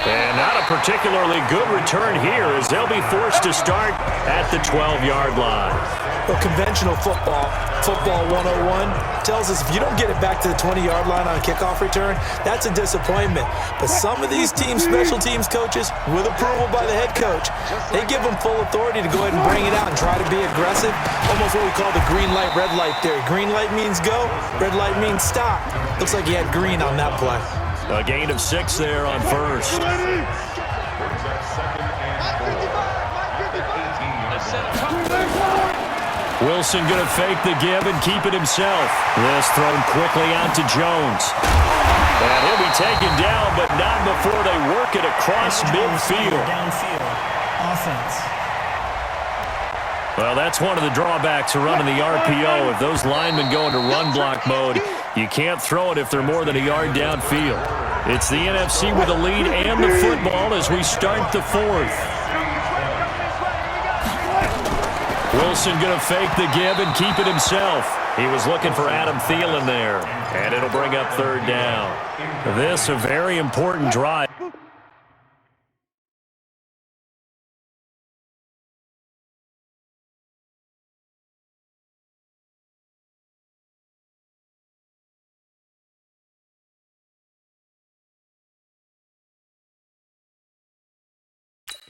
And not a particularly good return here as they'll be forced to start at the 12-yard line. Well, conventional football 101, tells us if you don't get it back to the 20-yard line on a kickoff return, that's a disappointment. But some of these special teams coaches, with approval by the head coach, they give them full authority to go ahead and bring it out and try to be aggressive. Almost what we call the green light, red light theory. Green light means go, red light means stop. Looks like he had green on that play. A gain of 6 there on first. Wilson going to fake the give and keep it himself. This thrown quickly out to Jones. And he'll be taken down, but not before they work it across midfield. Downfield. Offense. Well, that's one of the drawbacks of running the RPO. If those linemen go into run block mode, you can't throw it if they're more than a yard downfield. It's the NFC with the lead and the football as we start the fourth. Wilson going to fake the give and keep it himself. He was looking for Adam Thielen there, and it'll bring up third down. This a very important drive.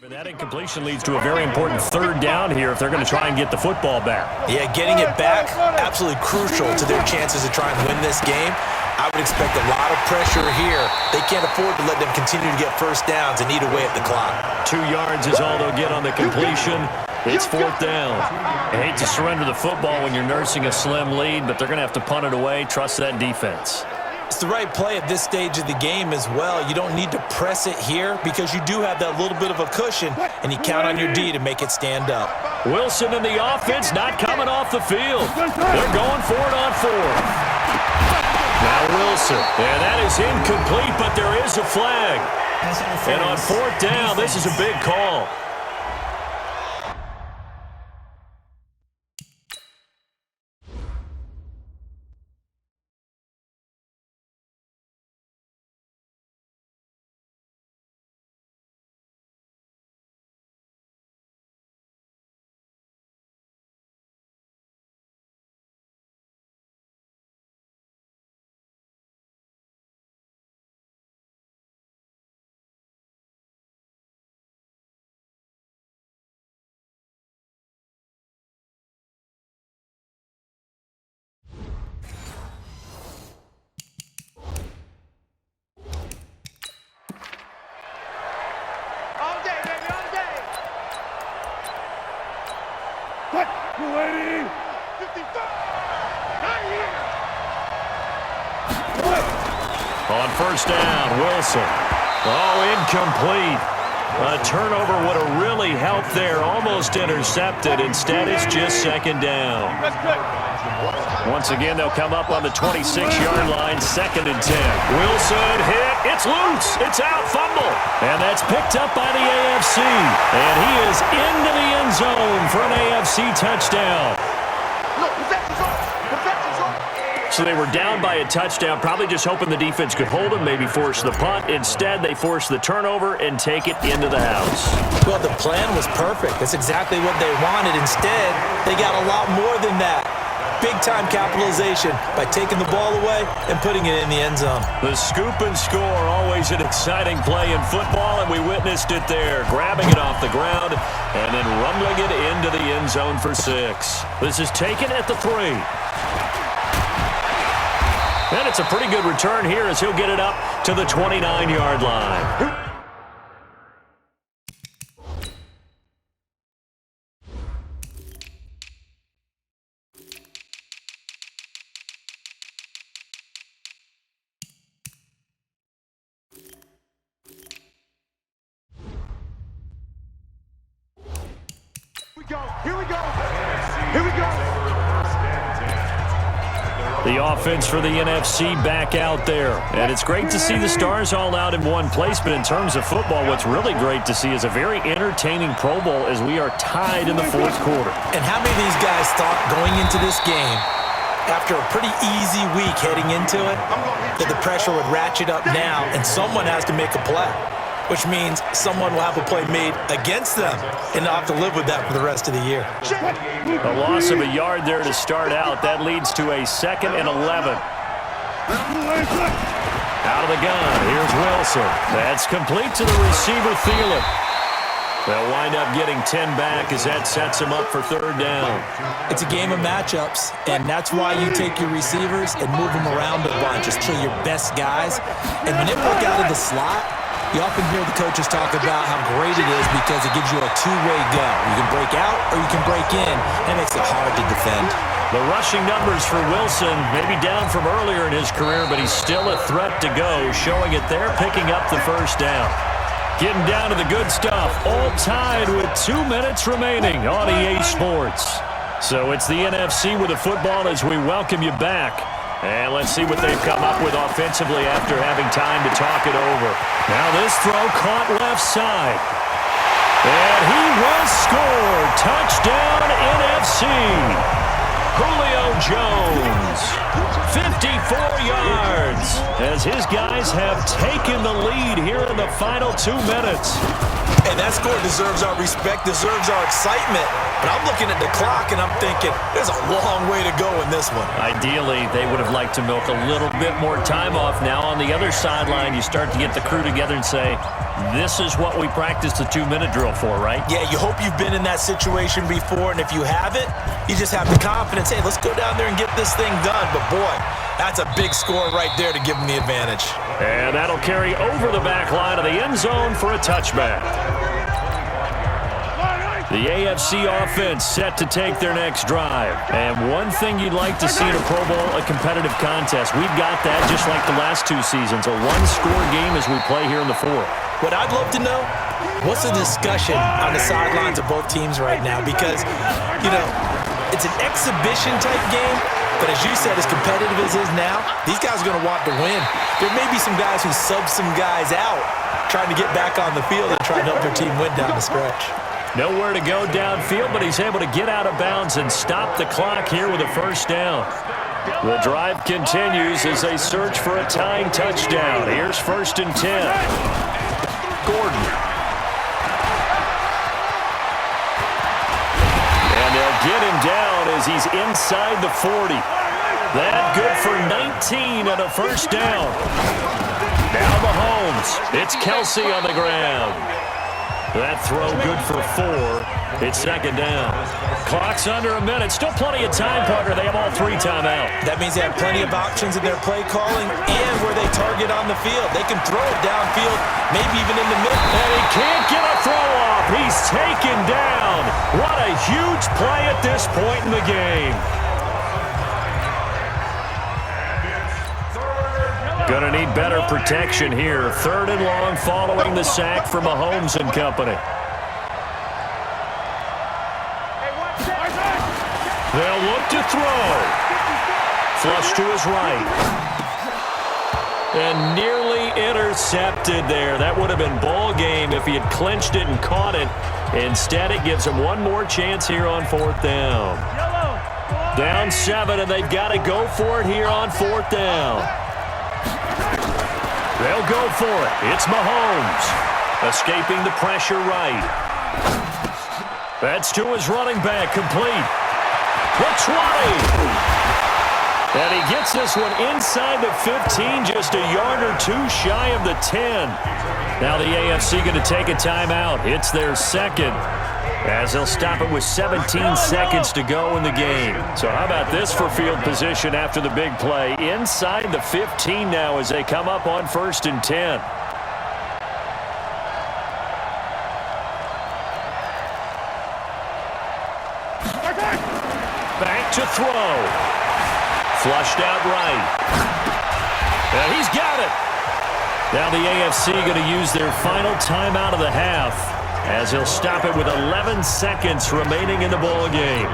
That incompletion leads to a very important third down here if they're going to try and get the football back. Yeah, getting it back, absolutely crucial to their chances to try and win this game. I would expect a lot of pressure here. They can't afford to let them continue to get first downs and eat away at the clock. 2 yards is all they'll get on the completion. It's fourth down. I hate to surrender the football when you're nursing a slim lead, but they're going to have to punt it away. Trust that defense. It's the right play at this stage of the game as well. You don't need to press it here because you do have that little bit of a cushion, and you count on your D to make it stand up. Wilson and the offense not coming off the field. They're going for it on fourth. Now Wilson. Yeah, that is incomplete, but there is a flag. And on fourth down, this is a big call. On first down, Wilson. Oh, incomplete. A turnover would have really helped there. Almost intercepted. Instead, it's just second down. Once again, they'll come up on the 26-yard line, 2nd and 10. Wilson hit. It's loose. It's out. Fumble. And that's picked up by the AFC. And he is into the end zone for an AFC touchdown. So they were down by a touchdown, probably just hoping the defense could hold them, maybe force the punt. Instead, they force the turnover and take it into the house. Well, the plan was perfect. That's exactly what they wanted. Instead, they got a lot more than that. Big-time capitalization by taking the ball away and putting it in the end zone. The scoop and score, always an exciting play in football, and we witnessed it there. Grabbing it off the ground and then rumbling it into the end zone for 6. This is taken at the 3. And it's a pretty good return here as he'll get it up to the 29-yard line. Here we go. The offense for the NFC back out there. And it's great to see the stars all out in one place, but in terms of football, what's really great to see is a very entertaining Pro Bowl as we are tied in the fourth quarter. And how many of these guys thought going into this game, after a pretty easy week heading into it, that the pressure would ratchet up now and someone has to make a play? which means someone will have a play made against them and not have to live with that for the rest of the year. A loss of a yard there to start out. That leads to a 2nd and 11. Out of the gun, here's Wilson. That's complete to the receiver, Thielen. They'll wind up getting 10 back as that sets them up for 3rd down. It's a game of matchups, and that's why you take your receivers and move them around a bunch. Just kill your best guys. And when they work out of the slot, you often hear the coaches talk about how great it is because it gives you a two-way go. You can break out or you can break in. That makes it hard to defend. The rushing numbers for Wilson may be down from earlier in his career, but he's still a threat to go, showing it there, picking up the 1st down. Getting down to the good stuff, all tied with 2 minutes remaining on EA Sports. So it's the NFC with the football as we welcome you back. And let's see what they've come up with offensively after having time to talk it over. Now this throw caught left side. And he will score. Touchdown NFC. Julio Jones, 54 yards, as his guys have taken the lead here in the final 2 minutes. And that score deserves our respect, deserves our excitement. But I'm looking at the clock, and I'm thinking, there's a long way to go in this one. Ideally, they would have liked to milk a little bit more time off. Now on the other sideline, you start to get the crew together and say, this is what we practiced the 2-minute drill for, right? Yeah, you hope you've been in that situation before, and if you haven't, you just have the confidence, hey, let's go down there and get this thing done. But boy, that's a big score right there to give them the advantage. And that'll carry over the back line of the end zone for a touchback. The AFC offense set to take their next drive. And one thing you'd like to see in a Pro Bowl, a competitive contest. We've got that just like the last 2 seasons, a one-score game as we play here in the 4th. What I'd love to know, what's the discussion on the sidelines of both teams right now? Because, you know, it's an exhibition-type game, but as you said, as competitive as it is now, these guys are going to want to win. There may be some guys who sub some guys out, trying to get back on the field and try to help their team win down the stretch. Nowhere to go downfield, but he's able to get out of bounds and stop the clock here with a 1st down. The drive continues as they search for a tying touchdown. Here's 1st and 10. Gordon. And they'll get him down as he's inside the 40. That good for 19 and a 1st down. Now Mahomes. It's Kelsey on the ground. That throw good for 4. It's 2nd down. Clock's under a minute. Still plenty of time, partner. They have all 3 timeout. That means they have plenty of options in their play calling and where they target on the field. They can throw it downfield, maybe even in the middle. And he can't get a throw off. He's taken down. What a huge play at this point in the game. Gonna need better protection here. 3rd and long following the sack from Mahomes and company. They'll look to throw. Flush to his right. And nearly intercepted there. That would have been ball game if he had clinched it and caught it. Instead, it gives him one more chance here on 4th down. Down 7, and they've got to go for it here on 4th down. They'll go for it. It's Mahomes. Escaping the pressure right. That's to his running back. Complete. The 20. And he gets this one inside the 15, just a yard or 2 shy of the 10. Now the AFC going to take a timeout. It's their 2nd. As they'll stop it with 17 seconds to go in the game. So how about this for field position after the big play? Inside the 15 now as they come up on 1st and 10. Back to throw. Flushed out right. And he's got it. Now the AFC going to use their final timeout of the half, as he'll stop it with 11 seconds remaining in the ball game.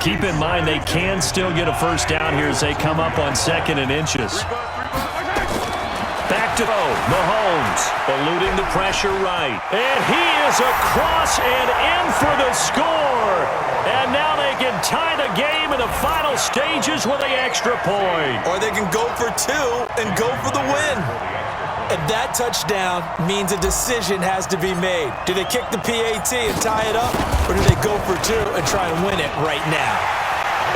Keep in mind they can still get a 1st down here as they come up on 2nd and inches. Back to Mahomes, eluding the pressure right. And he is across and in for the score. And now they can tie the game in the final stages with the extra point. Or they can go for 2 and go for the win. And that touchdown means a decision has to be made. Do they kick the PAT and tie it up, or do they go for two and try and win it right now?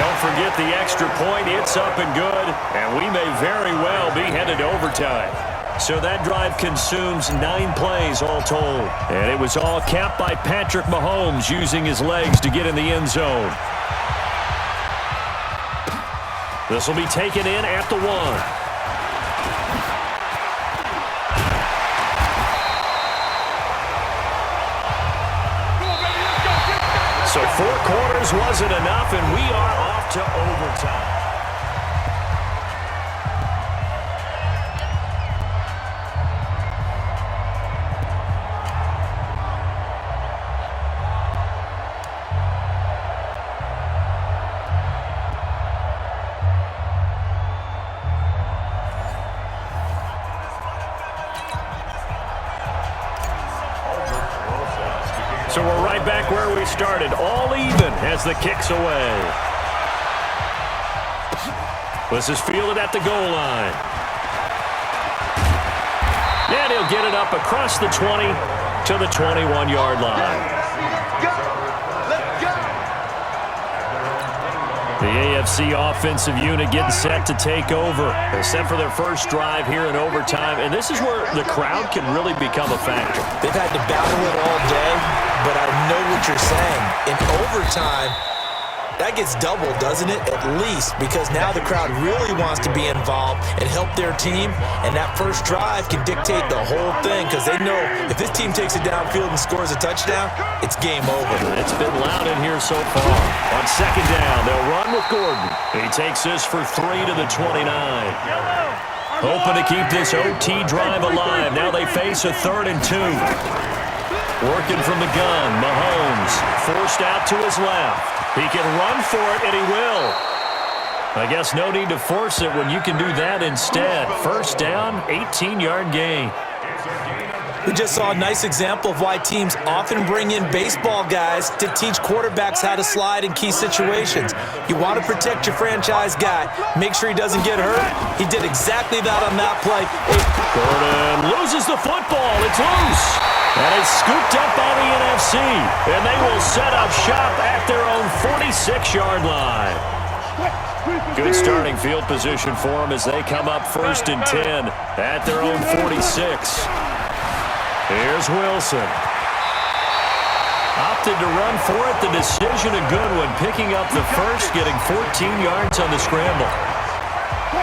Don't forget the extra point. It's up and good, and we may very well be headed to overtime. So that drive consumes 9 plays all told. And it was all capped by Patrick Mahomes using his legs to get in the end zone. This will be taken in at the 1. So 4 quarters wasn't enough, and we are off to overtime. So we're right back where we started, all even as the kick's away. This is fielded at the goal line. And he'll get it up across the 20 to the 21-yard line. The AFC offensive unit getting set to take over. They're set for their first drive here in overtime, and this is where the crowd can really become a factor. They've had to battle it all day, but I know what you're saying. In overtime, that gets doubled, doesn't it? At least, because now the crowd really wants to be involved and help their team, and that first drive can dictate the whole thing because they know if this team takes it downfield and scores a touchdown, it's game over. It's been loud in here so far. On second down, they'll run with Gordon. He takes this for 3 to the 29. Hoping to keep this OT drive alive. Now they face a 3rd and 2. Working from the gun, Mahomes forced out to his left. He can run for it, and he will. I guess no need to force it when you can do that instead. First down, 18-yard gain. We just saw a nice example of why teams often bring in baseball guys to teach quarterbacks how to slide in key situations. You want to protect your franchise guy. Make sure he doesn't get hurt. He did exactly that on that play. Gordon loses the football. It's loose. And it's scooped up by the NFC. And they will set up shop at their own 46-yard line. Good starting field position for them as they come up 1st and 10 at their own 46. Here's Wilson. Opted to run for it. The decision a good one. Picking up the first, getting 14 yards on the scramble.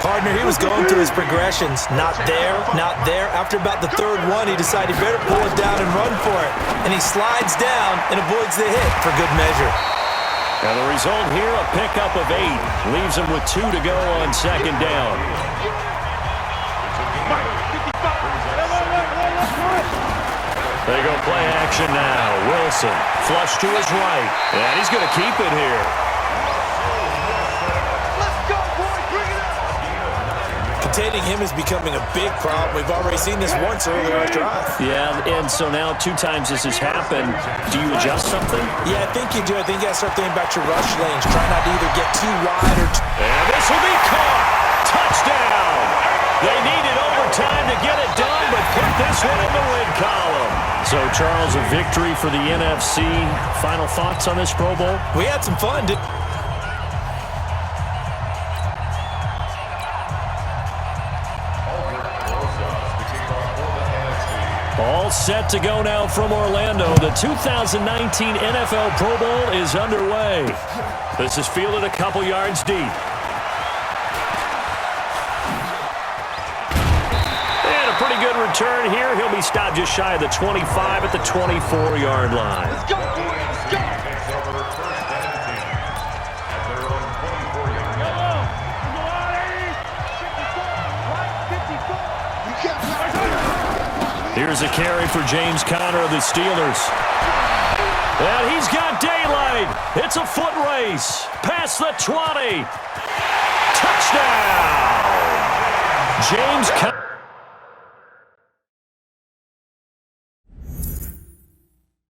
Partner, he was going through his progressions. Not there, not there. After about the 3rd one, he decided he better pull it down and run for it. And he slides down and avoids the hit for good measure. And the result here, a pickup of 8. Leaves him with 2 to go on second down. They go play action now. Wilson, flush to his right. And he's going to keep it here. Containing him is becoming a big problem. We've already seen this once earlier in the drive. Yeah, and so now 2 times this has happened. Do you adjust something? Yeah, I think you do. I think you got to start thinking about your rush lanes. Try not to either get too wide or And this will be caught. Touchdown. They needed overtime to get it done, but put this one in the win column. So, Charles, a victory for the NFC. Final thoughts on this Pro Bowl? We had some fun, didn't we? All set to go now from Orlando. The 2019 NFL Pro Bowl is underway. This is fielded a couple yards deep. And a pretty good return here. He'll be stopped just shy of the 25 at the 24-yard line. Let's go, let's go. Here's a carry for James Conner of the Steelers. And he's got daylight. It's a foot race. Past the 20. Touchdown. James Conner.